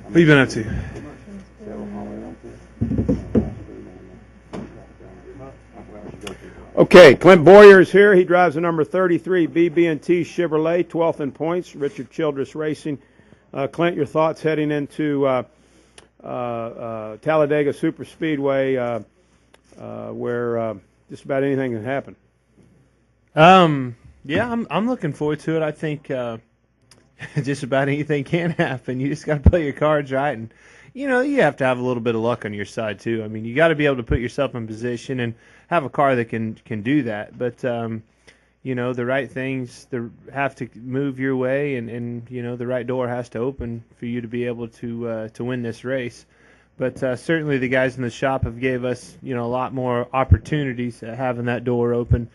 What you been up to? Okay, Clint Bowyer is here. He drives the number 33 BB&T Chevrolet, 12th in points, Richard Childress Racing. Clint, your thoughts heading into Talladega Superspeedway, where just about anything can happen? Yeah, I'm looking forward to it. I think just about anything can happen. You just got to play your cards right, and you have to have a little bit of luck on your side too. I mean, you got to be able to put yourself in position and have a car that can do that. But the right things have to move your way, and the right door has to open for you to be able to win this race. But certainly the guys in the shop have gave us a lot more opportunities having that door open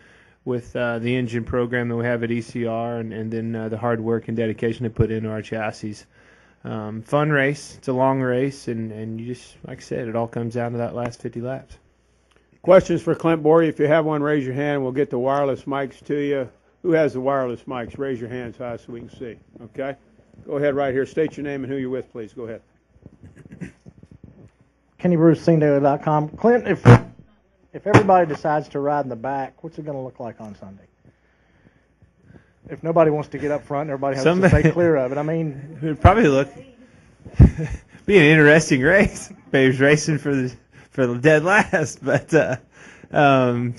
with the engine program that we have at ECR, and then the hard work and dedication they put into our chassis. Fun race. It's a long race, and you just, like I said, it all comes down to that last 50 laps. Questions for Clint Bowyer? If you have one, raise your hand. We'll get the wireless mics to you. Who has the wireless mics? Raise your hands high so we can see. Okay? Go ahead right here. State your name and who you're with, please. Go ahead. Kenny Bruce, SceneDaily.com. Clint, if everybody decides to ride in the back, what's it going to look like on Sunday? If nobody wants to get up front, everybody has to stay clear of it. I mean, it would probably be an interesting race. Maybe racing for the dead last, but I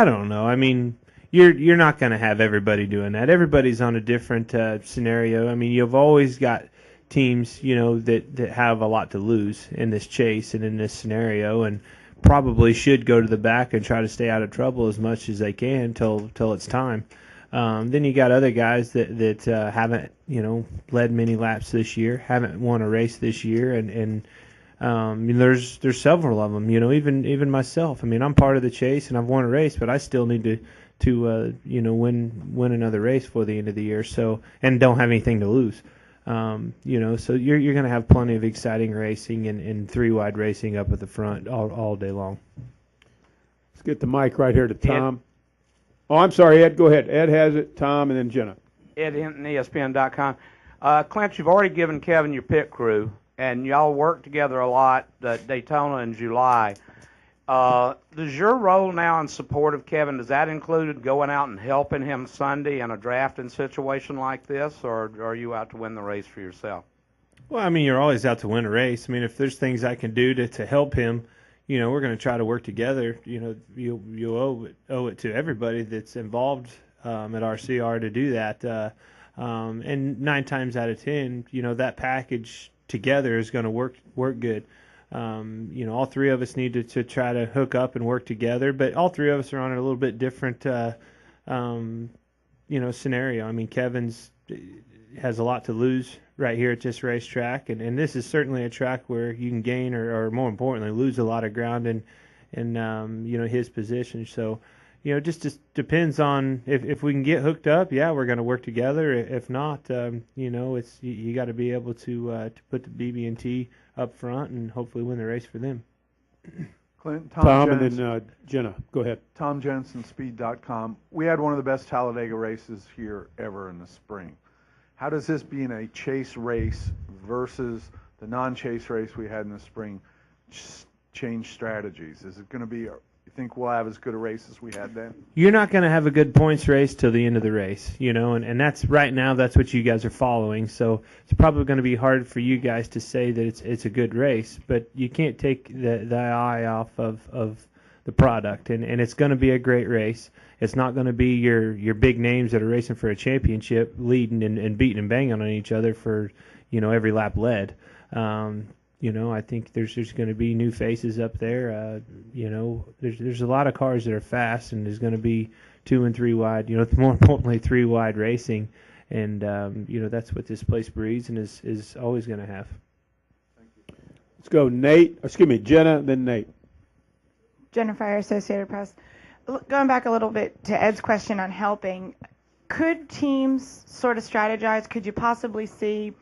don't know. I mean, you're not going to have everybody doing that. Everybody's on a different scenario. I mean, you've always got teams, that have a lot to lose in this chase and in this scenario, and probably should go to the back and try to stay out of trouble as much as they can till it's time. Then you got other guys that haven't led many laps this year, haven't won a race this year, and there's several of them. Even myself. I mean, I'm part of the chase and I've won a race, but I still need to win another race for the end of the year. So, and don't have anything to lose. So you're going to have plenty of exciting racing and three-wide racing up at the front all day long. Let's get the mic right here to Tom. Oh, I'm sorry, Ed. Go ahead. Ed has it. Tom, and then Jenna. Ed Hinton, ESPN.com. Clint, you've already given Kevin your pit crew, and y'all work together a lot at Daytona in July. Does your role now in support of Kevin, does that include going out and helping him Sunday in a drafting situation like this, or are you out to win the race for yourself? Well, I mean, you're always out to win a race. I mean, if there's things I can do to help him, we're going to try to work together. You owe it to everybody that's involved at RCR to do that. And 9 times out of 10, that package together is going to work good. All three of us need to try to hook up and work together, but all three of us are on a little bit different, scenario. I mean, Kevin's has a lot to lose right here at this racetrack, and this is certainly a track where you can gain or more importantly, lose a lot of ground in his position. So, just depends on if we can get hooked up. Yeah, we're going to work together. If not, it's you got to be able to put the BB&T up front and hopefully win the race for them. Clint, Tom and then Jenna. Go ahead. Tom Jensen, Speed.com. We had one of the best Talladega races here ever in the spring. How does this being a chase race versus the non-chase race we had in the spring change strategies? Is it going to be, you think we'll have as good a race as we had then? You're not going to have a good points race till the end of the race, and that's right now, that's what you guys are following. So it's probably going to be hard for you guys to say that it's a good race, but you can't take the eye off of the product, and it's going to be a great race. It's not going to be your big names that are racing for a championship leading and beating and banging on each other for every lap led. I think there's going to be new faces up there. There's a lot of cars that are fast, and there's going to be 2 and 3 wide. More importantly, 3 wide racing, and that's what this place breeds and is always going to have. Let's go, Jenna, then Nate. Jennifer, Associated Press. Going back a little bit to Ed's question on helping, could teams sort of strategize? Could you possibly see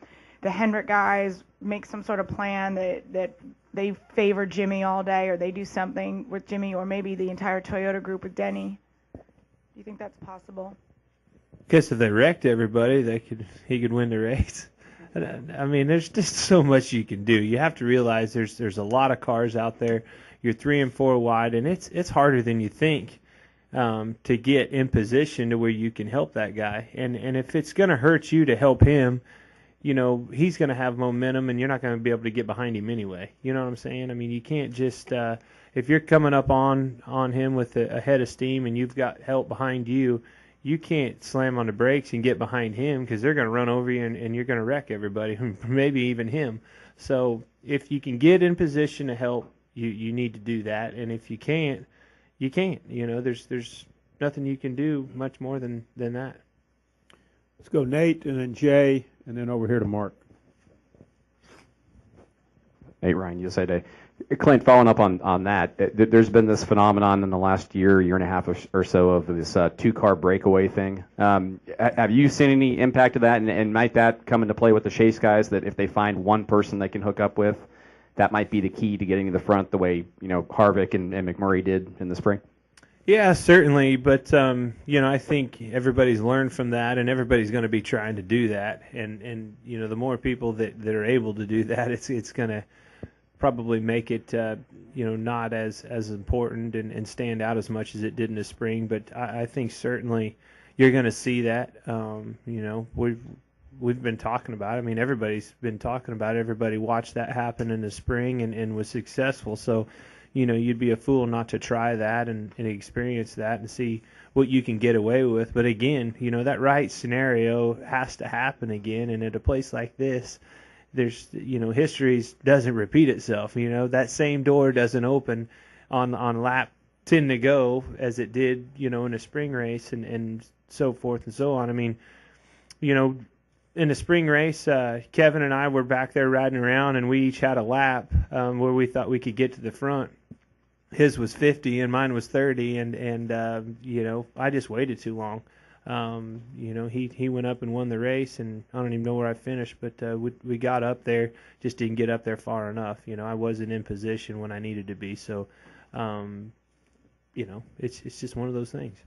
the Hendrick guys make some sort of plan that they favor Jimmy all day, or they do something with Jimmy, or maybe the entire Toyota group with Denny? Do you think that's possible? Because if they wrecked everybody, he could win the race. I mean, there's just so much you can do. You have to realize there's a lot of cars out there. You're 3 and 4 wide, and it's harder than you think to get in position to where you can help that guy. And if it's going to hurt you to help him, you know, he's going to have momentum, and you're not going to be able to get behind him anyway. You know what I'm saying? I mean, you can't just if you're coming up on him with a head of steam and you've got help behind you, you can't slam on the brakes and get behind him because they're going to run over you and you're going to wreck everybody, maybe even him. So if you can get in position to help, you need to do that. And if you can't, you can't. You know, there's nothing you can do much more than that. Let's go Nate and then Jay and then over here to Mark. Nate Ryan, USA Today. Clint, following up on that, there's been this phenomenon in the last year and a half or so of this 2-car breakaway thing. Have you seen any impact of that, and might that come into play with the chase guys, that if they find one person they can hook up with, that might be the key to getting to the front the way, you know, Harvick and McMurray did in the spring? Yeah, certainly, but you know, I think everybody's learned from that, and everybody's going to be trying to do that, and you know, the more people that are able to do that, it's going to probably make it you know, not as important and stand out as much as it did in the spring. But I think certainly you're going to see that. You know, we've been talking about it. I mean, everybody's been talking about it. Everybody watched that happen in the spring and was successful. So, you know, you'd be a fool not to try that and experience that and see what you can get away with. But again, you know, that right scenario has to happen again. And at a place like this, there's, you know, history doesn't repeat itself. You know, that same door doesn't open on lap 10 to go as it did, you know, in a spring race and so forth and so on. I mean, you know, in the spring race, Kevin and I were back there riding around, and we each had a lap where we thought we could get to the front. His was 50 and mine was 30, and you know, I just waited too long. You know, he went up and won the race, and I don't even know where I finished, but we got up there, just didn't get up there far enough. You know, I wasn't in position when I needed to be, so you know, it's just one of those things.